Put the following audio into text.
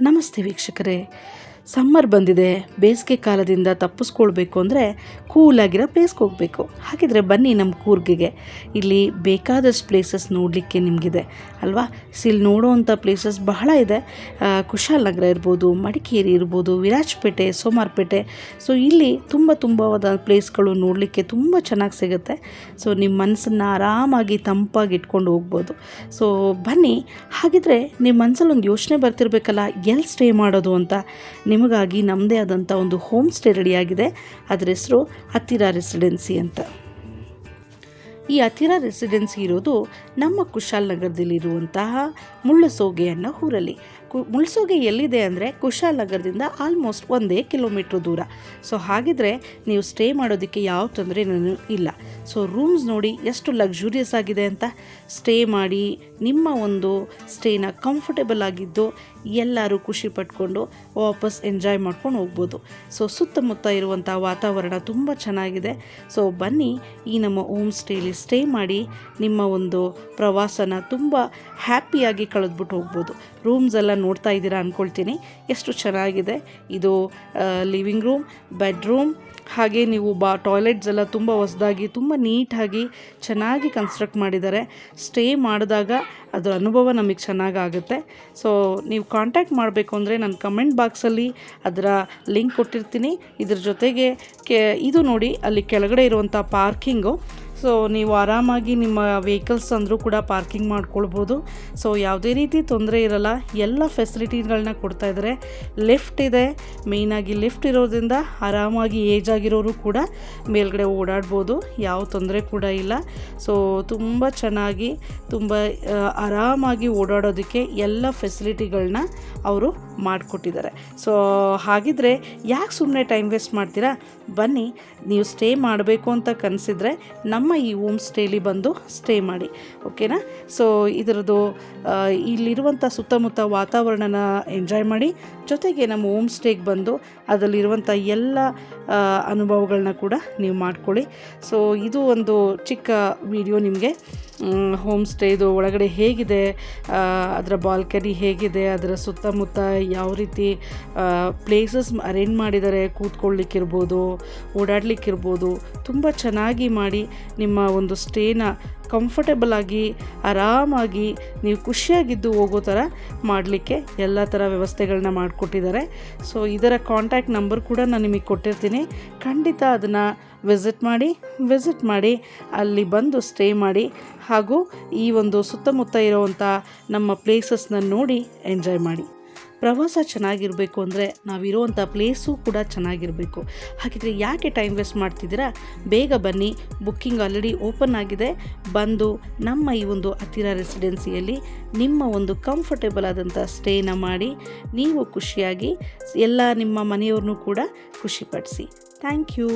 ನಮಸ್ತೆ ವೀಕ್ಷಕರೇ, ಸಮ್ಮರ್ ಬಂದಿದೆ. ಬೇಸಿಗೆ ಕಾಲದಿಂದ ತಪ್ಪಿಸ್ಕೊಳ್ಬೇಕು ಅಂದರೆ ಕೂಲಾಗಿರೋ ಪ್ಲೇಸ್ಗೆ ಹೋಗಬೇಕು. ಹಾಗಿದ್ರೆ ಬನ್ನಿ ನಮ್ಮ ಕೂರ್ಗಿಗೆ. ಇಲ್ಲಿ ಬೇಕಾದಷ್ಟು ಪ್ಲೇಸಸ್ ನೋಡಲಿಕ್ಕೆ ನಿಮಗಿದೆ ಅಲ್ವಾ. ಇಲ್ಲಿ ನೋಡೋವಂಥ ಪ್ಲೇಸಸ್ ಬಹಳ ಇದೆ. ಕುಶಾಲನಗರ ಇರ್ಬೋದು, ಮಡಿಕೇರಿ ಇರ್ಬೋದು, ವಿರಾಜಪೇಟೆ, ಸೋಮಾರಪೇಟೆ. ಸೊ ಇಲ್ಲಿ ತುಂಬವಾದ ಪ್ಲೇಸ್ಗಳು ನೋಡಲಿಕ್ಕೆ ತುಂಬ ಚೆನ್ನಾಗಿ ಸಿಗುತ್ತೆ. ಸೊ ನಿಮ್ಮ ಮನಸ್ಸನ್ನು ಆರಾಮಾಗಿ ತಂಪಾಗಿ ಇಟ್ಕೊಂಡು ಹೋಗ್ಬೋದು. ಸೊ ಬನ್ನಿ. ಹಾಗಿದ್ರೆ ನಿಮ್ಮ ಮನಸ್ಸಲ್ಲಿ ಒಂದು ಯೋಚನೆ ಬರ್ತಿರ್ಬೇಕಲ್ಲ, ಎಲ್ಲಿ ಸ್ಟೇ ಮಾಡೋದು ಅಂತ. ನಿಮಗಾಗಿ ನಮ್ಮದೇ ಆದಂಥ ಒಂದು ಹೋಮ್ ಸ್ಟೇ ರೆಡಿಯಾಗಿದೆ. ಅದರ ಹೆಸರು ಹತ್ತಿರ ರೆಸಿಡೆನ್ಸಿ ಅಂತ. ಈ ಹತ್ತಿರ ರೆಸಿಡೆನ್ಸಿ ಇರೋದು ನಮ್ಮ ಕುಶಾಲನಗರದಲ್ಲಿರುವಂತಹ ಮುಳ್ಳಸೋಗೆ ಅನ್ನೋ ಊರಲ್ಲಿ. ಮುಳ್ಳಸೋಗೆ ಎಲ್ಲಿದೆ ಅಂದರೆ ಕುಶಾಲನಗರದಿಂದ ಆಲ್ಮೋಸ್ಟ್ 1 ಕಿಲೋಮೀಟ್ರ್ ದೂರ. ಸೊ ಹಾಗಿದ್ರೆ ನೀವು ಸ್ಟೇ ಮಾಡೋದಕ್ಕೆ ಯಾವ ತೊಂದರೆನೂ ಇಲ್ಲ. ಸೊ ರೂಮ್ಸ್ ನೋಡಿ ಎಷ್ಟು ಲಕ್ಸುರಿಯಸ್ ಆಗಿದೆ ಅಂತ. ಸ್ಟೇ ಮಾಡಿ ನಿಮ್ಮ ಒಂದು ಸ್ಟೇನ ಕಂಫರ್ಟೇಬಲ್ ಆಗಿದ್ದು ಎಲ್ಲರೂ ಖುಷಿ ಪಟ್ಕೊಂಡು ವಾಪಸ್ ಎಂಜಾಯ್ ಮಾಡ್ಕೊಂಡು ಹೋಗ್ಬೋದು. ಸೊ ಸುತ್ತಮುತ್ತ ಇರುವಂಥ ವಾತಾವರಣ ತುಂಬ ಚೆನ್ನಾಗಿದೆ. ಸೊ ಬನ್ನಿ, ಈ ನಮ್ಮ ಹೋಮ್ ಸ್ಟೇಲಿ ಸ್ಟೇ ಮಾಡಿ ನಿಮ್ಮ ಒಂದು ಪ್ರವಾಸನ ತುಂಬ ಹ್ಯಾಪಿಯಾಗಿ ಕಳೆದ್ಬಿಟ್ಟು ಹೋಗ್ಬೋದು. ರೂಮ್ಸ್ ಎಲ್ಲ ನೋಡ್ತಾ ಇದ್ದೀರಾ ಅಂದ್ಕೊಳ್ತೀನಿ, ಎಷ್ಟು ಚೆನ್ನಾಗಿದೆ. ಇದು ಲಿವಿಂಗ್ ರೂಮ್, ಬೆಡ್ರೂಮ್, ಹಾಗೆ ನೀವು ಟಾಯ್ಲೆಟ್ಸ್ ಎಲ್ಲ ತುಂಬ ಹೊಸದಾಗಿ ತುಂಬ ನೀಟಾಗಿ ಚೆನ್ನಾಗಿ ಕನ್ಸ್ಟ್ರಕ್ಟ್ ಮಾಡಿದ್ದಾರೆ. ಸ್ಟೇ ಮಾಡಿದಾಗ ಅದರ ಅನುಭವ ನಮಗೆ ಚೆನ್ನಾಗಾಗುತ್ತೆ. ಸೊ ನೀವು ಕಾಂಟ್ಯಾಕ್ಟ್ ಮಾಡಬೇಕು ಅಂದರೆ ನಾನು ಕಮೆಂಟ್ ಬಾಕ್ಸಲ್ಲಿ ಅದರ ಲಿಂಕ್ ಕೊಟ್ಟಿರ್ತೀನಿ. ಇದ್ರ ಜೊತೆಗೆ ಇದು ನೋಡಿ, ಅಲ್ಲಿ ಕೆಳಗಡೆ ಇರುವಂಥ ಪಾರ್ಕಿಂಗು. ಸೊ ನೀವು ಆರಾಮಾಗಿ ನಿಮ್ಮ ವೆಹಿಕಲ್ಸ್ ಅಂದರೂ ಕೂಡ ಪಾರ್ಕಿಂಗ್ ಮಾಡ್ಕೊಳ್ಬೋದು. ಸೊ ಯಾವುದೇ ರೀತಿ ತೊಂದರೆ ಇರಲ್ಲ. ಎಲ್ಲ ಫೆಸಿಲಿಟಿಗಳನ್ನ ಕೊಡ್ತಾ ಇದ್ದಾರೆ. ಲಿಫ್ಟ್ ಇದೆ. ಮೇಯ್ನಾಗಿ ಲಿಫ್ಟ್ ಇರೋದ್ರಿಂದ ಆರಾಮಾಗಿ ಏಜ್ ಆಗಿರೋರು ಕೂಡ ಮೇಲ್ಗಡೆ ಓಡಾಡ್ಬೋದು. ಯಾವ ತೊಂದರೆ ಕೂಡ ಇಲ್ಲ. ಸೊ ತುಂಬ ಚೆನ್ನಾಗಿ ತುಂಬ ಆರಾಮಾಗಿ ಓಡಾಡೋದಕ್ಕೆ ಎಲ್ಲ ಫೆಸಿಲಿಟಿಗಳನ್ನ ಅವರು ಮಾಡಿಕೊಟ್ಟಿದ್ದಾರೆ. ಸೊ ಹಾಗಿದ್ರೆ ಯಾಕೆ ಸುಮ್ಮನೆ ಟೈಮ್ ವೇಸ್ಟ್ ಮಾಡ್ತೀರಾ? ಬನ್ನಿ, ನೀವು ಸ್ಟೇ ಮಾಡಬೇಕು ಅಂತ ಕನಸಿದ್ರೆ ನಮ್ಮ ಈ ಹೋಮ್ ಸ್ಟೇಲಿ ಬಂದು ಸ್ಟೇ ಮಾಡಿ, ಓಕೆನಾ? ಸೊ ಇದರದ್ದು ಇಲ್ಲಿರುವಂಥ ಸುತ್ತಮುತ್ತ ವಾತಾವರಣನ ಎಂಜಾಯ್ ಮಾಡಿ, ಜೊತೆಗೆ ನಮ್ಮ ಹೋಮ್ ಸ್ಟೇಗೆ ಬಂದು ಅದರಲ್ಲಿರುವಂಥ ಎಲ್ಲ ಅನುಭವಗಳನ್ನ ಕೂಡ ನೀವು ಮಾಡ್ಕೊಳ್ಳಿ. ಸೊ ಇದು ಒಂದು ಚಿಕ್ಕ ವಿಡಿಯೋ ನಿಮಗೆ ಹೋಮ್ ಸ್ಟೇದು ಒಳಗಡೆ ಹೇಗಿದೆ, ಅದರ ಬಾಲ್ಕನಿ ಹೇಗಿದೆ, ಅದರ ಸುತ್ತಮುತ್ತ ಯಾವ ರೀತಿ ಪ್ಲೇಸಸ್ ಅರೇಂಜ್ ಮಾಡಿದ್ದಾರೆ, ಕೂತ್ಕೊಳ್ಳಿಕ್ಕಿರ್ಬೋದು, ಓಡಾಡಲಿಕ್ಕಿರ್ಬೋದು, ತುಂಬ ಚೆನ್ನಾಗಿ ಮಾಡಿ ನಿಮ್ಮ ಒಂದು ಸ್ಟೇನ ಕಂಫರ್ಟೇಬಲ್ ಆಗಿ ಆರಾಮಾಗಿ ನೀವು ಖುಷಿಯಾಗಿದ್ದು ಹೋಗೋ ಥರ ಮಾಡಲಿಕ್ಕೆ ಎಲ್ಲ ಥರ ವ್ಯವಸ್ಥೆಗಳನ್ನ ಮಾಡಿಕೊಟ್ಟಿದ್ದಾರೆ. ಸೊ ಇದರ ಕಾಂಟ್ಯಾಕ್ಟ್ ನಂಬರ್ ಕೂಡ ನಾನು ನಿಮಗೆ ಕೊಟ್ಟಿರ್ತೀನಿ. ಖಂಡಿತ ಅದನ್ನು ವಿಸಿಟ್ ಮಾಡಿ ಅಲ್ಲಿ ಬಂದು ಸ್ಟೇ ಮಾಡಿ, ಹಾಗೂ ಈ ಒಂದು ಸುತ್ತಮುತ್ತ ಇರೋವಂಥ ನಮ್ಮ ಪ್ಲೇಸಸ್ನ ನೋಡಿ ಎಂಜಾಯ್ ಮಾಡಿ. ಪ್ರವಾಸ ಚೆನ್ನಾಗಿರಬೇಕು ಅಂದರೆ ನಾವಿರುವಂಥ ಪ್ಲೇಸು ಕೂಡ ಚೆನ್ನಾಗಿರಬೇಕು. ಹಾಗಿದ್ರೆ ಯಾಕೆ ಟೈಮ್ ವೇಸ್ಟ್ ಮಾಡ್ತಿದ್ದೀರಾ? ಬೇಗ ಬನ್ನಿ, ಬುಕ್ಕಿಂಗ್ ಆಲ್ರೆಡಿ ಓಪನ್ ಆಗಿದೆ. ಬಂದು ನಮ್ಮ ಈ ಒಂದು ಹತ್ತಿರ ರೆಸಿಡೆನ್ಸಿಯಲ್ಲಿ ನಿಮ್ಮ ಒಂದು ಕಂಫರ್ಟೇಬಲ್ ಆದಂಥ ಸ್ಟೇನ ಮಾಡಿ ನೀವು ಖುಷಿಯಾಗಿ ಎಲ್ಲ ನಿಮ್ಮ ಮನೆಯವ್ರನ್ನೂ ಕೂಡ ಖುಷಿಪಡಿಸಿ. Thank you.